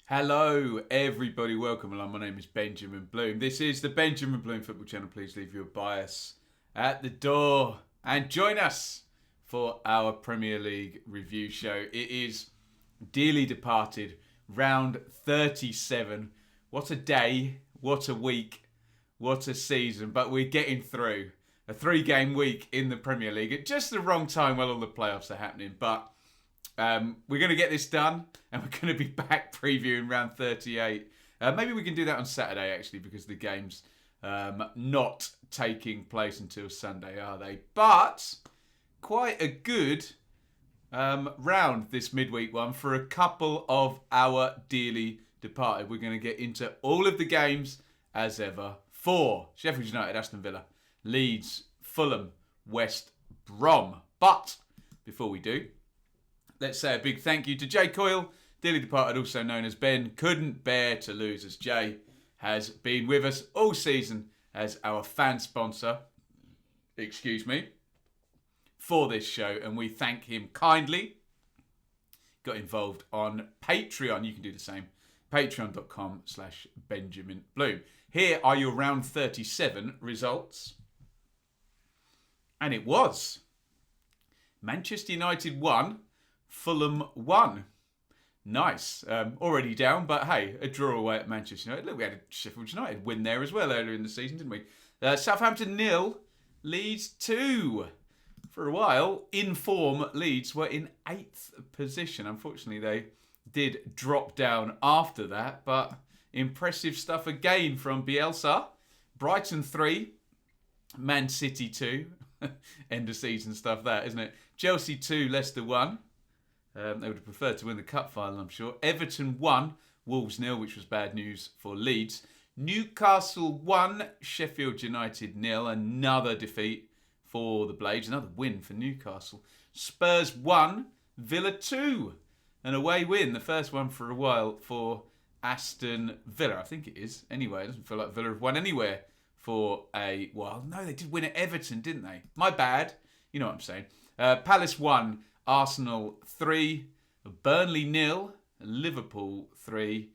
Hello, everybody. Welcome along. My name is Benjamin Bloom. This is the Benjamin Bloom Football Channel. Please leave your bias at the door and join us for our Premier League review show. It is dearly departed, round 37. What a day, what a week, what a season. But we're getting through a 3-game week in the Premier League at just the wrong time while all the playoffs are happening. But we're going to get this done, and we're going to be back previewing round 38. Maybe we can do that on Saturday, actually, because the game's not taking place until Sunday, are they? But quite a good round, this midweek one, for a couple of our dearly departed. We're going to get into all of the games, as ever, for Sheffield United, Aston Villa, Leeds, Fulham, West Brom. But before we do, let's say a big thank you to Jay Coyle, dearly departed, also known as Ben. Couldn't bear to lose, as Jay has been with us all season as our fan sponsor, for this show, and we thank him kindly. Got involved on Patreon. You can do the same. Patreon.com/Benjamin Bloom. Here are your round 37 results. And it was Manchester United 1, Fulham 1. Nice. Already down, but hey, a draw away at Manchester United. Look, we had a Sheffield United win there as well earlier in the season, didn't we? Southampton 0, Leeds 2. For a while, in form, Leeds were in 8th position. Unfortunately, they did drop down after that, but impressive stuff again from Bielsa. Brighton 3, Man City 2. End of season stuff that, isn't it? Chelsea 2, Leicester 1. They would have preferred to win the cup final, I'm sure. Everton 1, Wolves 0, which was bad news for Leeds. Newcastle 1, Sheffield United 0. Another defeat for the Blades. Another win for Newcastle. Spurs 1, Villa 2. An away win, the first one for a while for Aston Villa. I think it is. Anyway, it doesn't feel like Villa have won anywhere for a while. No, they did win at Everton, didn't they? My bad. You know what I'm saying. Palace 1, Arsenal 3, Burnley 0, Liverpool 3,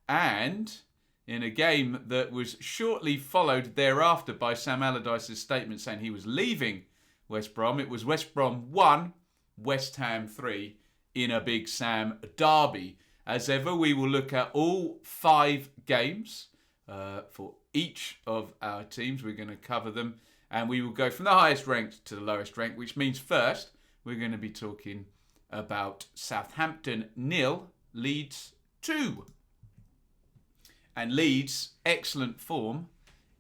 and in a game that was shortly followed thereafter by Sam Allardyce's statement saying he was leaving West Brom, it was West Brom 1, West Ham 3 in a big Sam derby. As ever, we will look at all 5 games for each of our teams. We're going to cover them, and we will go from the highest ranked to the lowest ranked, which means first, we're going to be talking about Southampton 0, Leeds 2. And Leeds' excellent form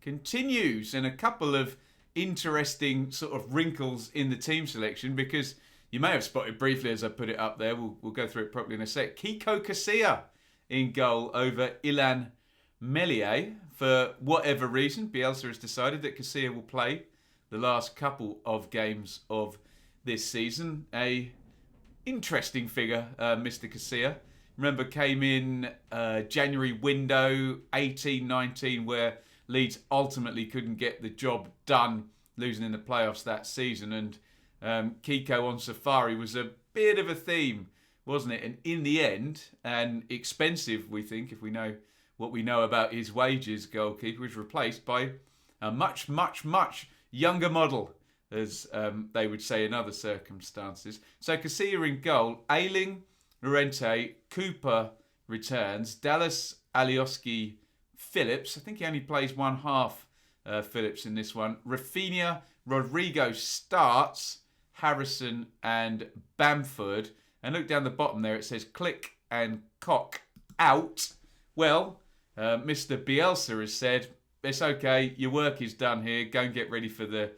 continues, and a couple of interesting sort of wrinkles in the team selection, because you may have spotted briefly as I put it up there. We'll go through it properly in a sec. Kiko Casilla in goal over Ilan Meslier. For whatever reason, Bielsa has decided that Casilla will play the last couple of games of this season. A interesting figure, Mr. Casilla. Remember, came in January window 18-19, where Leeds ultimately couldn't get the job done, losing in the playoffs that season. And Kiko on safari was a bit of a theme, wasn't it? And in the end, and expensive, we think, if we know what we know about his wages, goalkeeper was replaced by a much, much, much younger model, as they would say in other circumstances. So Casilla in goal, Ayling, Llorente, Cooper returns, Dallas, Alioski, Phillips. I think he only plays one half Phillips in this one. Rafinha, Rodrigo starts, Harrison and Bamford. And look down the bottom there, it says Click and Cock out. Well, Mr. Bielsa has said, it's okay, your work is done here, go and get ready for the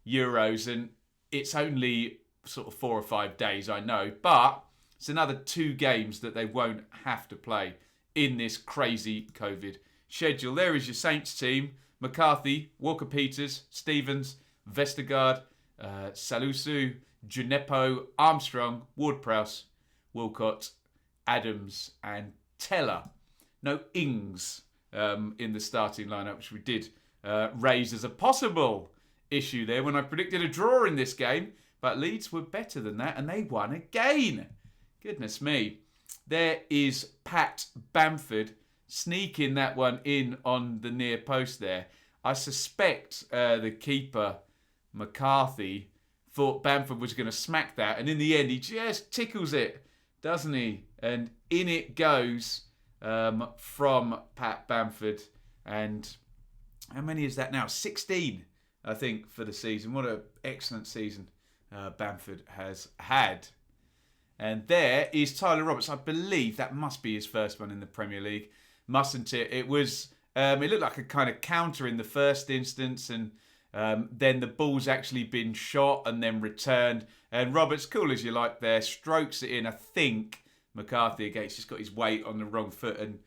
Euros. And it's only sort of 4 or 5 days, I know, but it's another 2 games that they won't have to play in this crazy COVID schedule. There is your Saints team: McCarthy, Walker-Peters, Stevens, Vestergaard, Salusu, Gineppo, Armstrong, Ward-Prowse, Wilcott, Adams and Teller. No Ings in the starting lineup, which we did raise as a possible issue there when I predicted a draw in this game. But Leeds were better than that, and they won again. Goodness me. There is Pat Bamford sneaking that one in on the near post there. I suspect the keeper, McCarthy, thought Bamford was going to smack that. And in the end, he just tickles it, doesn't he? And in it goes from Pat Bamford. And how many is that now? 16, I think, for the season. What an excellent season Bamford has had. And there is Tyler Roberts. I believe that must be his first one in the Premier League. Mustn't it? It was. It looked like a kind of counter in the first instance, and then the ball's actually been shot and then returned. And Roberts, cool as you like there, strokes it in. I think McCarthy against just got his weight on the wrong foot, and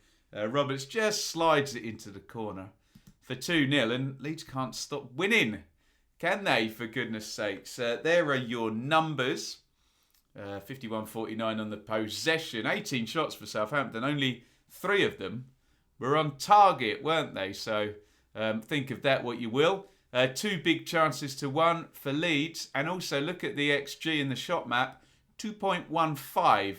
Roberts just slides it into the corner for 2-0. And Leeds can't stop winning, can they? For goodness sakes, there are your numbers. 51-49 on the possession. 18 shots for Southampton. Only 3 of them were on target, weren't they? So think of that what you will. 2 big chances to 1 for Leeds. And also look at the XG in the shot map. 2.15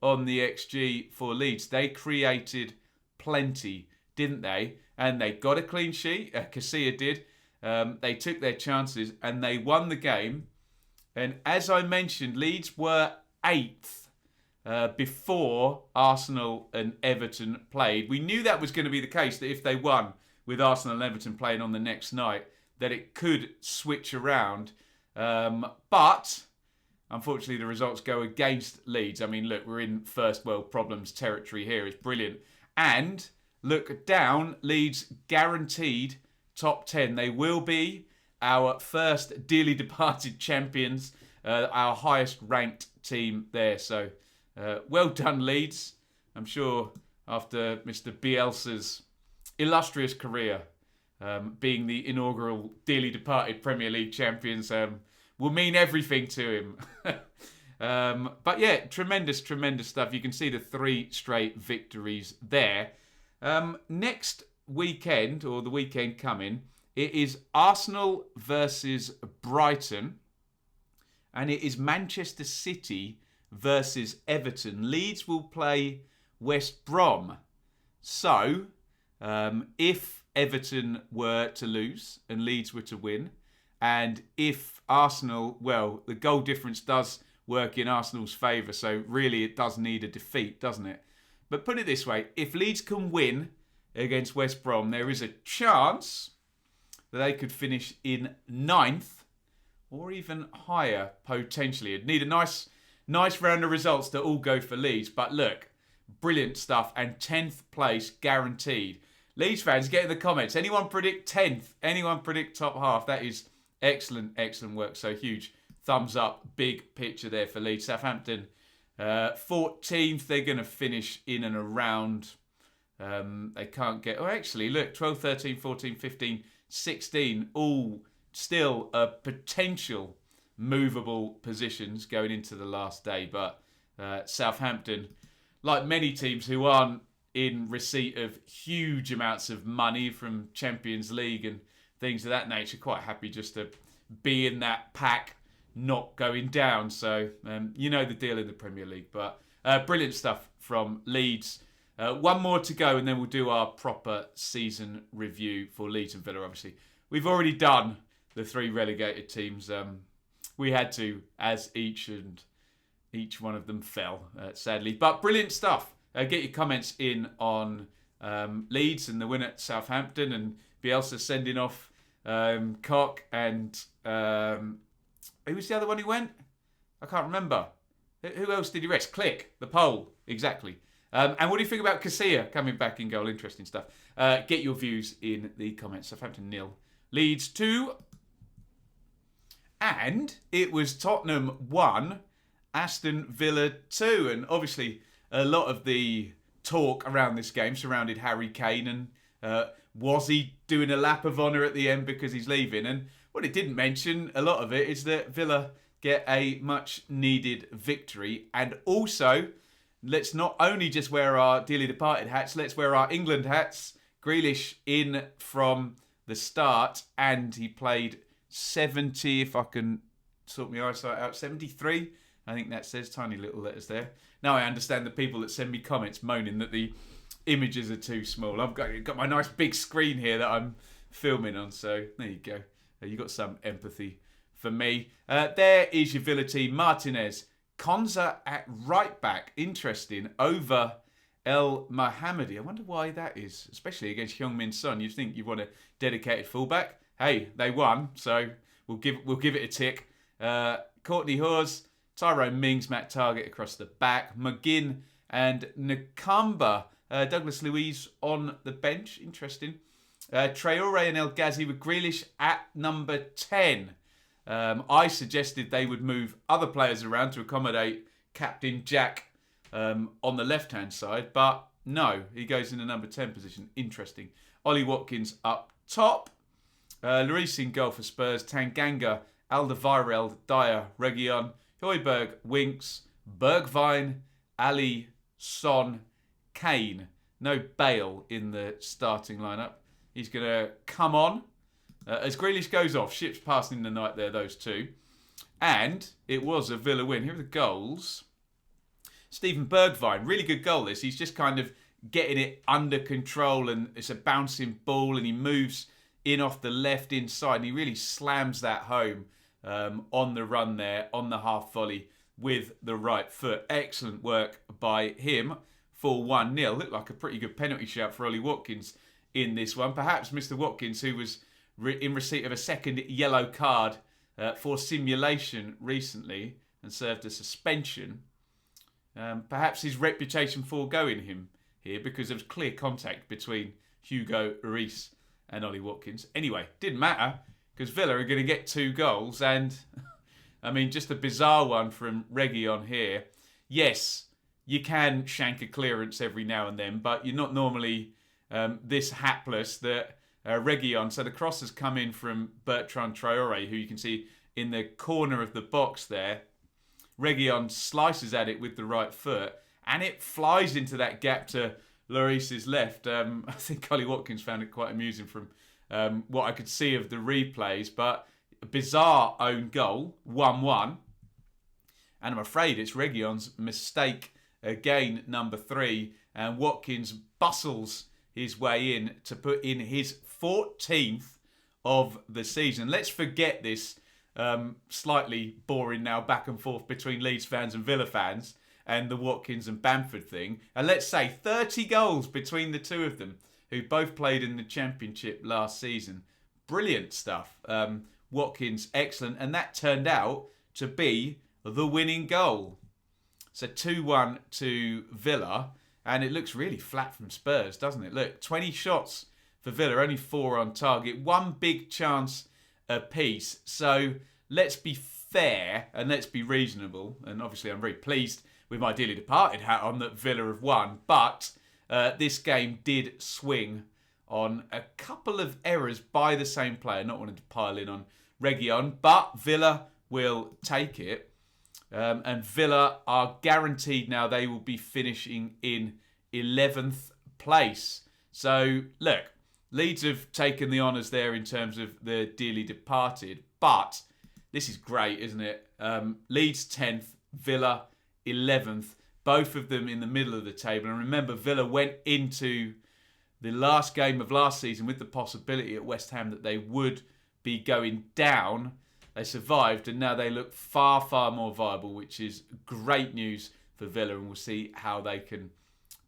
on the XG for Leeds. They created plenty, didn't they? And they got a clean sheet. Cressey did. They took their chances and they won the game. And as I mentioned, Leeds were 8th before Arsenal and Everton played. We knew that was going to be the case, that if they won with Arsenal and Everton playing on the next night, that it could switch around. But unfortunately, the results go against Leeds. I mean, look, we're in first world problems territory here. It's brilliant. And look down, Leeds guaranteed top 10. They will be our first dearly departed champions, our highest ranked team there. So well done, Leeds. I'm sure after Mr. Bielsa's illustrious career, being the inaugural dearly departed Premier League champions will mean everything to him. But yeah, tremendous stuff. You can see the 3 straight victories there. Next weekend, or the weekend coming, it is Arsenal versus Brighton. And it is Manchester City versus Everton. Leeds will play West Brom. So, if Everton were to lose and Leeds were to win, and if Arsenal, well, the goal difference does work in Arsenal's favour, so really it does need a defeat, doesn't it? But put it this way, if Leeds can win against West Brom, there is a chance that they could finish in 9th or even higher, potentially. It'd need a nice round of results to all go for Leeds. But look, brilliant stuff. And 10th place guaranteed. Leeds fans, get in the comments. Anyone predict 10th? Anyone predict top half? That is excellent work. So huge thumbs up. Big picture there for Leeds. Southampton, 14th. They're going to finish in and around. They can't get... Oh, actually, look, 12, 13, 14, 15... 16, all still potential movable positions going into the last day. But Southampton, like many teams who aren't in receipt of huge amounts of money from Champions League and things of that nature, quite happy just to be in that pack, not going down. So you know the deal in the Premier League. But brilliant stuff from Leeds. One more to go, and then we'll do our proper season review for Leeds and Villa, obviously. We've already done the 3 relegated teams. We had to, as each one of them fell, sadly. But brilliant stuff. Get your comments in on Leeds and the win at Southampton, and Bielsa sending off Koch and... who was the other one who went? I can't remember. Who else did he rest? Click, the poll, exactly. And what do you think about Cressey coming back in goal? Interesting stuff. Get your views in the comments. Southampton 0, Leeds 2. And it was Tottenham 1, Aston Villa 2. And obviously a lot of the talk around this game surrounded Harry Kane. And was he doing a lap of honour at the end because he's leaving? And what it didn't mention, a lot of it, is that Villa get a much needed victory. And also... let's not only just wear our dearly departed hats, let's wear our England hats. Grealish in from the start, and he played 70, if I can sort my eyesight out, 73. I think that says, tiny little letters there. Now I understand the people that send me comments moaning that the images are too small. I've got my nice big screen here that I'm filming on, so there you go. You got some empathy for me. There is your Villa team. Martinez, Konza at right back. Interesting. Over El Mohammadi. I wonder why that is, especially against Heung-min Son. You'd think you want a dedicated fullback. Hey, they won, so we'll give it a tick. Courtney Hawes, Tyrone Mings, Matt Target across the back. McGinn and Nakamba. Douglas Luiz on the bench. Interesting. Traore and El Ghazi with Grealish at number 10. I suggested they would move other players around to accommodate Captain Jack on the left-hand side, but no, he goes in the number 10 position. Interesting. Ollie Watkins up top. Lloris in goal for Spurs. Tanganga, Alderweireld, Dyer, Reguilon, Højbjerg, Winks, Bergwijn, Ali, Son, Kane. No Bale in the starting lineup. He's going to come on. As Grealish goes off, ships passing the night there, those two. And it was a Villa win. Here are the goals. Steven Bergwijn, really good goal this. He's just kind of getting it under control and it's a bouncing ball and he moves in off the left inside and he really slams that home on the run there, on the half volley with the right foot. Excellent work by him for 1-0. Looked like a pretty good penalty shout for Ollie Watkins in this one. Perhaps Mr. Watkins, who was in receipt of a second yellow card for simulation recently and served a suspension. Perhaps his reputation foregoing him here because there was clear contact between Hugo Lloris and Ollie Watkins. Anyway, didn't matter because Villa are going to get 2 goals and, I mean, just a bizarre one from Reguilon here. Yes, you can shank a clearance every now and then, but you're not normally this hapless that Reguilon. So the cross has come in from Bertrand Traore, who you can see in the corner of the box there. Reguilon slices at it with the right foot and it flies into that gap to Lloris's left. I think Ollie Watkins found it quite amusing from what I could see of the replays, but a bizarre own goal, 1-1. And I'm afraid it's Reguilon's mistake again, number 3. And Watkins bustles his way in to put in his 14th of the season. Let's forget this slightly boring now back and forth between Leeds fans and Villa fans and the Watkins and Bamford thing. And let's say 30 goals between the two of them, who both played in the Championship last season. Brilliant stuff. Watkins, excellent. And that turned out to be the winning goal. So 2-1 to Villa. And it looks really flat from Spurs, doesn't it? Look, 20 shots for Villa, only 4 on target. 1 big chance apiece. So let's be fair and let's be reasonable. And obviously I'm very pleased with my dearly departed hat on that Villa have won. But this game did swing on a couple of errors by the same player. Not wanting to pile in on Reguilon, but Villa will take it. And Villa are guaranteed now they will be finishing in 11th place. So, look, Leeds have taken the honours there in terms of the dearly departed. But this is great, isn't it? Leeds 10th, Villa 11th. Both of them in the middle of the table. And remember, Villa went into the last game of last season with the possibility at West Ham that they would be going down. They survived and now they look far, far more viable, which is great news for Villa. And we'll see how they can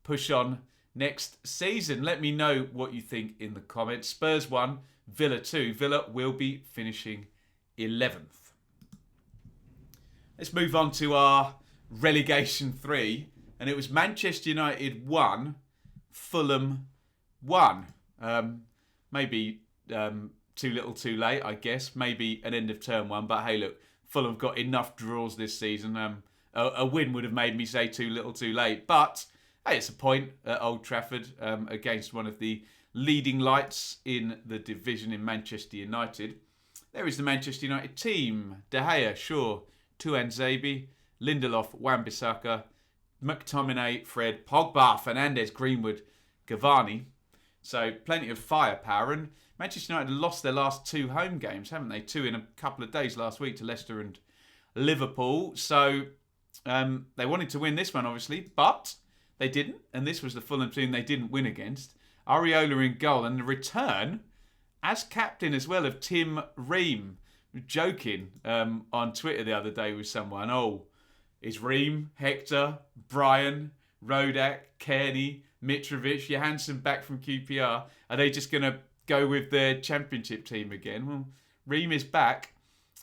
push on next season. Let me know what you think in the comments. Spurs 1, Villa 2. Villa will be finishing 11th. Let's move on to our relegation 3. And it was Manchester United 1, Fulham 1. Maybe too little too late, I guess. Maybe an end of term one. But hey, look, Fulham got enough draws this season. A win would have made me say too little too late. But hey, it's a point at Old Trafford against one of the leading lights in the division in Manchester United. There is the Manchester United team. De Gea, Shaw, Tuanzebe, Lindelof, Wan-Bissaka, McTominay, Fred, Pogba, Fernandes, Greenwood, Cavani. So plenty of firepower. And Manchester United lost their last 2 home games, haven't they? 2 in a couple of days last week to Leicester and Liverpool. So They wanted to win this one, obviously, but they didn't. And this was the Fulham team they didn't win against. Areola in goal, and the return as captain as well of Tim Ream. Joking on Twitter the other day with someone. Oh, is Ream, Hector, Brian, Ruddock, Kearney, Mitrovic, Johansson back from QPR? Are they just going to go with their championship team again? Well, Ream is back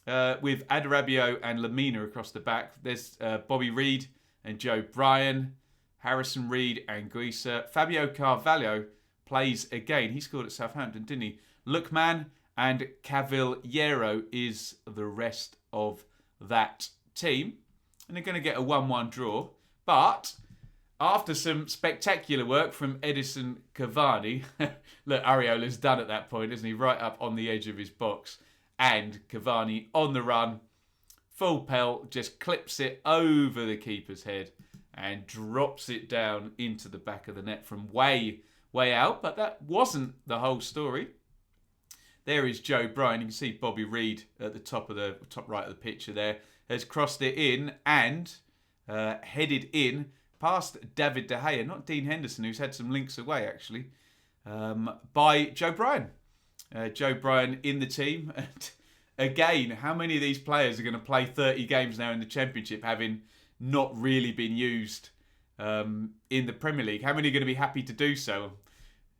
with Adarabio and Lamina across the back. There's Bobby Reid and Joe Bryan, Harrison Reed and Guisa. Fabio Carvalho plays again. He scored at Southampton, didn't he? Lookman and Cavallero is the rest of that team. And they're going to get a 1-1 draw. But after some spectacular work from Edison Cavani, look, Areola's done at that point, isn't he? Right up on the edge of his box. And Cavani on the run, full pelt, just clips it over the keeper's head and drops it down into the back of the net from way out. But that wasn't the whole story. There is Joe Bryan. You can see Bobby Reid at the top right of the picture there. Has crossed it in and headed in past David De Gea, not Dean Henderson, who's had some links away actually, by Joe Bryan. Joe Bryan in the team. And again, how many of these players are going to play 30 games now in the Championship, having not really been used in the Premier League? How many are going to be happy to do so?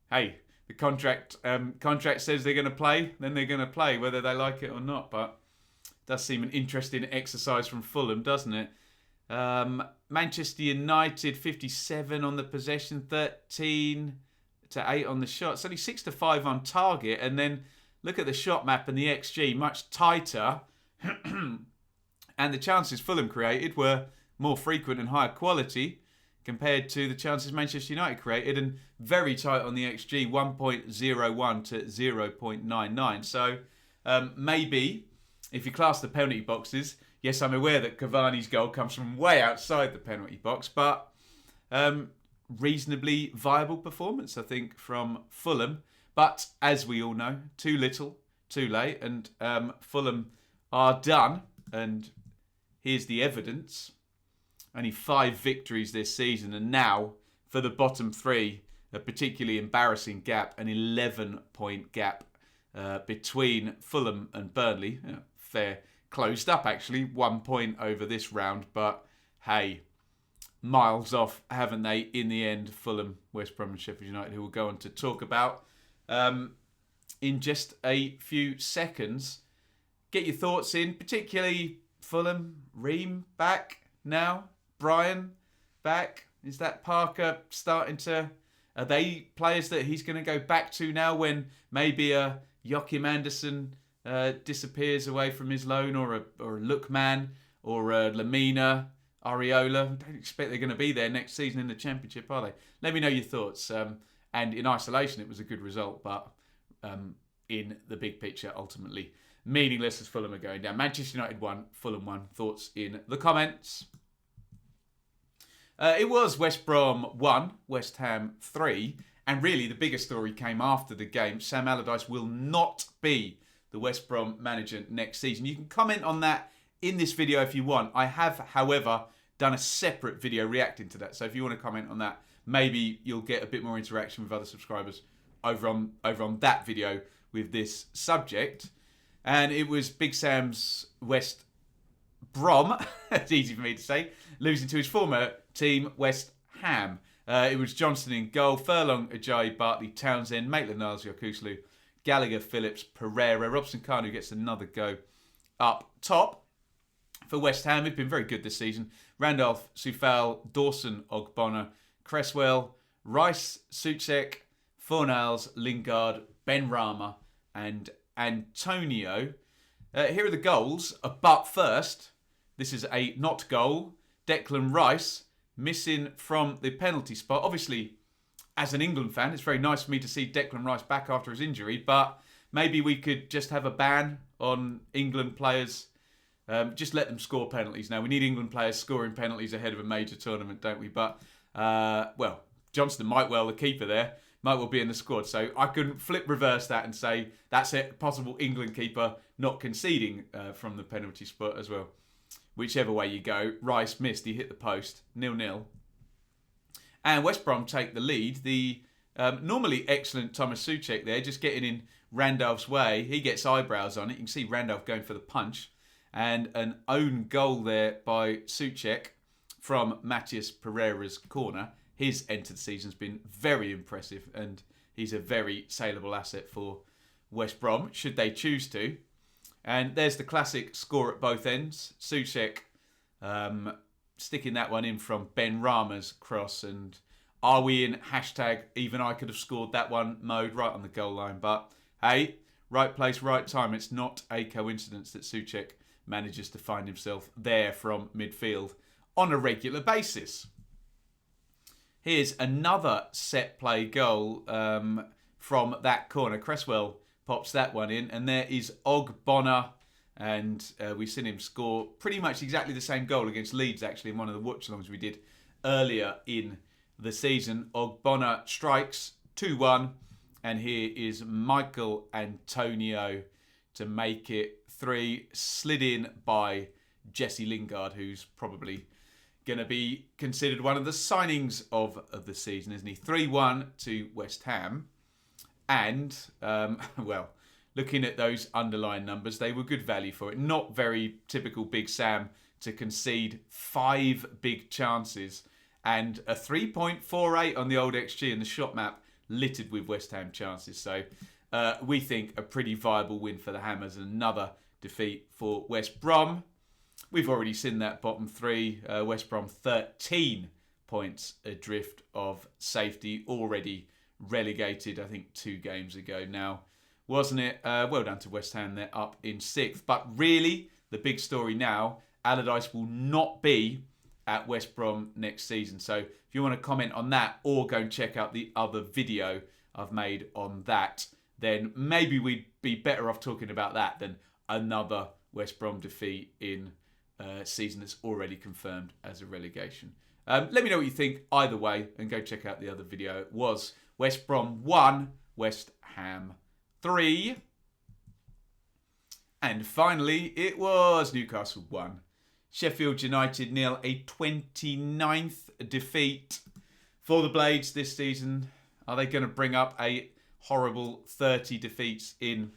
Hey, the contract says they're going to play, then they're going to play, whether they like it or not. But it does seem an interesting exercise from Fulham, doesn't it? Manchester United 57 on the possession, 13 to 8 on the shot. It's only 6 to 5 on target. And then look at the shot map and the XG, much tighter. And the chances Fulham created were more frequent and higher quality compared to the chances Manchester United created, and very tight on the XG, 1.01 to 0.99. So maybe, if you class the penalty boxes, yes, I'm aware that Cavani's goal comes from way outside the penalty box, but reasonably viable performance, I think, from Fulham. But as we all know, too little, too late, and Fulham are done. And here's the evidence. Only 5 victories this season, and now for the bottom 3, a particularly embarrassing gap, an 11-point gap between Fulham and Burnley. Fair, closed up actually, 1 point over this round, but hey, miles off, haven't they, in the end? Fulham, West Brom and Sheffield United, who we'll go on to talk about in just a few seconds. Get your thoughts in, particularly Fulham. Ream back now, Bryan back. Is that Parker starting to... Are they players that he's going to go back to now when maybe a Joachim Andersen disappears away from his loan, or a Lookman, or a Lamina, Areola? I don't expect they're going to be there next season in the Championship, are they? Let me know your thoughts. And in isolation, it was a good result, but in the big picture, ultimately meaningless as Fulham are going down. Manchester United 1, Fulham 1. Thoughts in the comments. It was West Brom 1, West Ham 3. And really, the bigger story came after the game. Sam Allardyce will not be the West Brom manager next season. You can comment on that in this video if you want. I have, however, done a separate video reacting to that. So if you want to comment on that, maybe you'll get a bit more interaction with other subscribers over on that video with this subject. And it was Big Sam's West Brom, it's easy for me to say, losing to his former team, West Ham. It was Johnson in goal, Furlong, Ajayi, Bartley, Townsend, Maitland-Niles, Yokuslu, Gallagher, Phillips, Pereira. Robson Kanu gets another go up top. For West Ham, they've been very good this season. Randolph, Soufal, Dawson, Ogbonna, Cresswell, Rice, Soucek, Fornals, Lingard, Ben Rama and Antonio. Here are the goals. But first, this is a not goal. Declan Rice missing from the penalty spot. Obviously, as an England fan, it's very nice for me to see Declan Rice back after his injury, but maybe we could just have a ban on England players. Just let them score penalties now. We need England players scoring penalties ahead of a major tournament, don't we? But, well, Johnston might well, the keeper there, might well be in the squad. So I could reverse that and say that's a possible England keeper not conceding from the penalty spot as well. whichever way you go. Rice missed. He hit the post. 0-0. And West Brom take the lead. The normally excellent Thomas Souček there, just getting in Randolph's way. He gets eyebrows on it. You can see Randolph going for the punch. And an own goal there by Souček from Matías Pereira's corner. His end to the season has been very impressive, and he's a very saleable asset for West Brom, should they choose to. And there's the classic score at both ends. Souček sticking that one in from Ben Rama's cross. And are we in hashtag even I could have scored that one mode right on the goal line? But hey, right place, right time. It's not a coincidence that Souček manages to find himself there from midfield on a regular basis. Here's another set play goal from that corner. Cresswell pops that one in, and there is Ogbonna, and we've seen him score pretty much exactly the same goal against Leeds, actually, in one of the watch-alongs we did earlier in the season. Ogbonna strikes 2-1, and here is Michael Antonio to make it 3, slid in by Jesse Lingard, who's probably going to be considered one of the signings of the season, isn't he? 3-1 to West Ham. And, well, looking at those underlying numbers, they were good value for it. Not very typical Big Sam to concede 5 big chances and a 3.48 on the old XG, and the shot map littered with West Ham chances. So we think a pretty viable win for the Hammers, and another defeat for West Brom. We've already seen that bottom 3. West Brom 13 points adrift of safety, already relegated, I think, 2 games ago now, wasn't it? Well done to West Ham, they're up in 6th. But really, the big story now, Allardyce will not be at West Brom next season. So if you want to comment on that, or go and check out the other video I've made on that, then maybe we'd be better off talking about that than another West Brom defeat in a season that's already confirmed as a relegation. Let me know what you think either way, and go check out the other video. It was West Brom 1, West Ham 3. And finally, it was Newcastle 1, Sheffield United 0, a 29th defeat for the Blades this season. Are they going to bring up a horrible 30 defeats in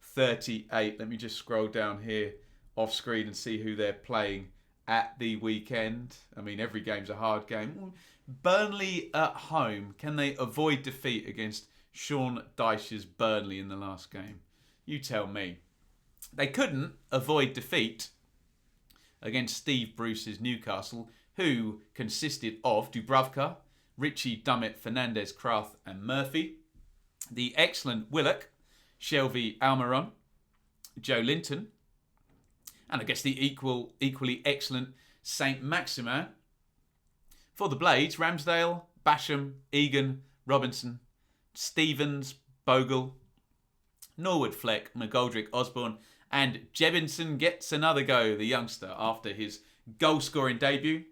38? Let me just scroll down here off screen and see who they're playing at the weekend. I mean, every game's a hard game. Burnley at home. Can they avoid defeat against Sean Dyche's Burnley in the last game? You tell me. They couldn't avoid defeat against Steve Bruce's Newcastle, who consisted of Dubravka, Richie, Dummett, Fernandez, Kraft and Murphy, the excellent Willock, Shelby Almiron, Joe Linton, and I guess the equally excellent Saint Maximin. For the Blades, Ramsdale, Basham, Egan, Robinson, Stevens, Bogle, Norwood, Fleck, McGoldrick, Osborne, and Jebinson gets another go, the youngster, after his goal-scoring debut,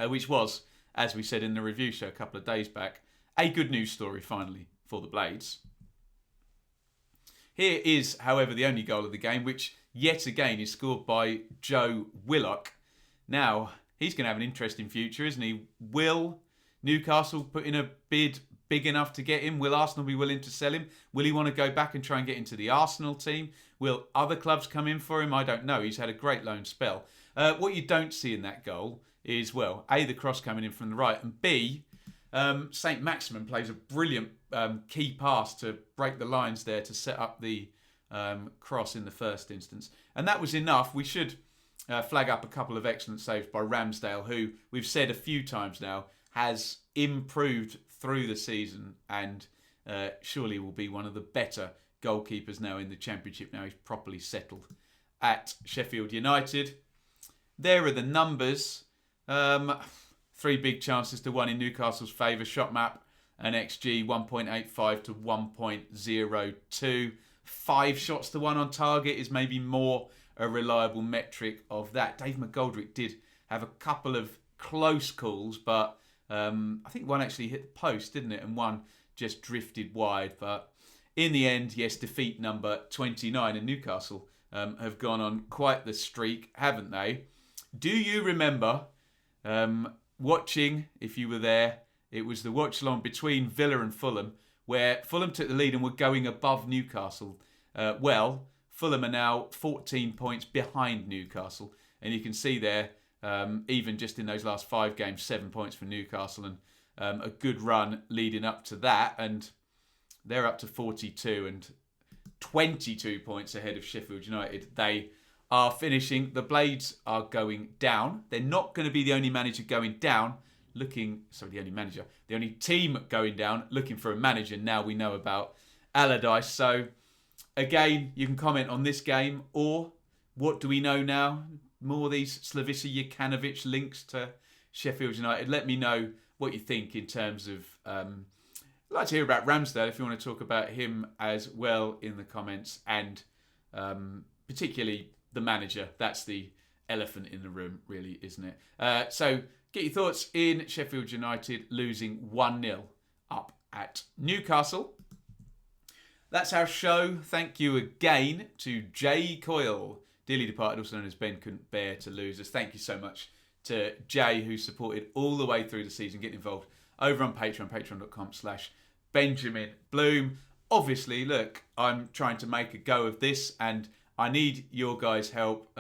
which was, as we said in the review show a couple of days back, a good news story finally for the Blades. Here is, however, the only goal of the game, which yet again is scored by Joe Willock. Now, he's going to have an interesting future, isn't he? Will Newcastle put in a bid big enough to get him? Will Arsenal be willing to sell him? Will he want to go back and try and get into the Arsenal team? Will other clubs come in for him? I don't know. He's had a great loan spell. What you don't see in that goal is, well, A, the cross coming in from the right, and B, Saint Maximin plays a brilliant key pass to break the lines there to set up the cross in the first instance. And that was enough. We should flag up a couple of excellent saves by Ramsdale, who we've said a few times now has improved through the season and surely will be one of the better goalkeepers now in the Championship. Now he's properly settled at Sheffield United. There are the numbers. 3 big chances to 1 in Newcastle's favour. Shot map and XG 1.85 to 1.02. 5 shots to 1 on target is maybe more a reliable metric of that. Dave McGoldrick did have a couple of close calls, but I think one actually hit the post, didn't it? And one just drifted wide. But in the end, yes, defeat number 29. And Newcastle have gone on quite the streak, haven't they? do you remember watching, if you were there, it was the watch along between Villa and Fulham, where Fulham took the lead and were going above Newcastle. Fulham are now 14 points behind Newcastle. And you can see there, even just in those last 5 games, 7 points for Newcastle and a good run leading up to that. And they're up to 42 and 22 points ahead of Sheffield United. They are finishing. The Blades are going down. They're not going to be the only manager going down. The only team going down, looking for a manager. Now we know about Allardyce. So, again, you can comment on this game, or what do we know now? More of these Slavica Jokanovic links to Sheffield United. Let me know what you think in terms of... I'd like to hear about Ramsdale, if you want to talk about him as well in the comments, and particularly the manager. That's the elephant in the room, really, isn't it? So... get your thoughts in Sheffield United losing 1-0 up at Newcastle. That's our show. Thank you again to Jay Coyle, dearly departed, also known as Ben Couldn't Bear to Lose Us. Thank you so much to Jay, who supported all the way through the season, getting involved over on Patreon, patreon.com/Benjamin Bloom. Obviously, look, I'm trying to make a go of this, and I need your guys' help.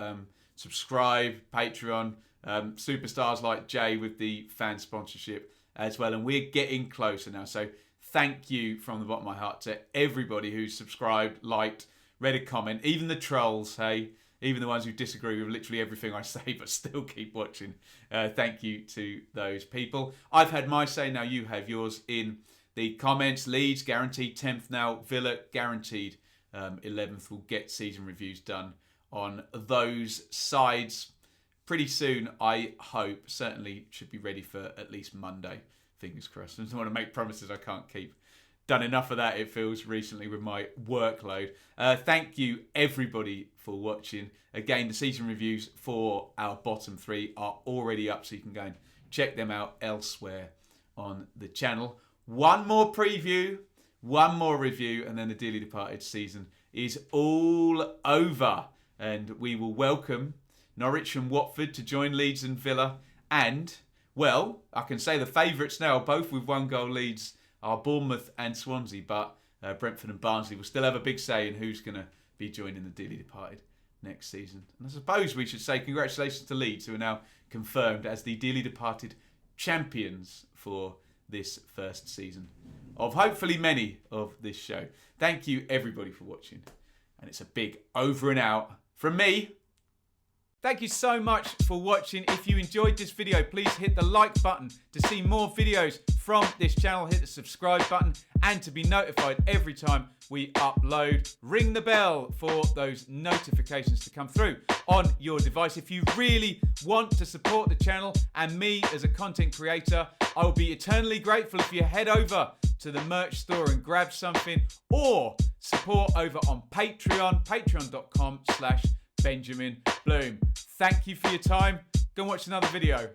Subscribe, Patreon, superstars like Jay with the fan sponsorship as well, and we're getting closer now. So thank you from the bottom of my heart to everybody who's subscribed, liked, read a comment, even the trolls, hey, even the ones who disagree with literally everything I say but still keep watching. Thank you to those people. I've had my say, now you have yours in the comments. Leeds guaranteed 10th now, Villa guaranteed 11th. We'll get season reviews done on those sides pretty soon, I hope. Certainly should be ready for at least Monday. Fingers crossed. I don't want to make promises I can't keep. Done enough of that, it feels, recently with my workload. Thank you, everybody, for watching. Again, the season reviews for our bottom 3 are already up, so you can go and check them out elsewhere on the channel. One more preview, one more review, and then the dearly departed season is all over. And we will welcome Norwich and Watford to join Leeds and Villa. And, well, I can say the favourites now, both with 1-goal leads, are Bournemouth and Swansea. But Brentford and Barnsley will still have a big say in who's going to be joining the dearly departed next season. And I suppose we should say congratulations to Leeds, who are now confirmed as the dearly departed champions for this first season of hopefully many of this show. Thank you, everybody, for watching. And it's a big over and out from me. Thank you so much for watching. If you enjoyed this video, please hit the like button to see more videos from this channel. Hit the subscribe button, and to be notified every time we upload. Ring the bell for those notifications to come through on your device. If you really want to support the channel and me as a content creator, I will be eternally grateful if you head over to the merch store and grab something, or support over on Patreon, patreon.com/Benjamin Bloom. Thank you for your time. Go and watch another video.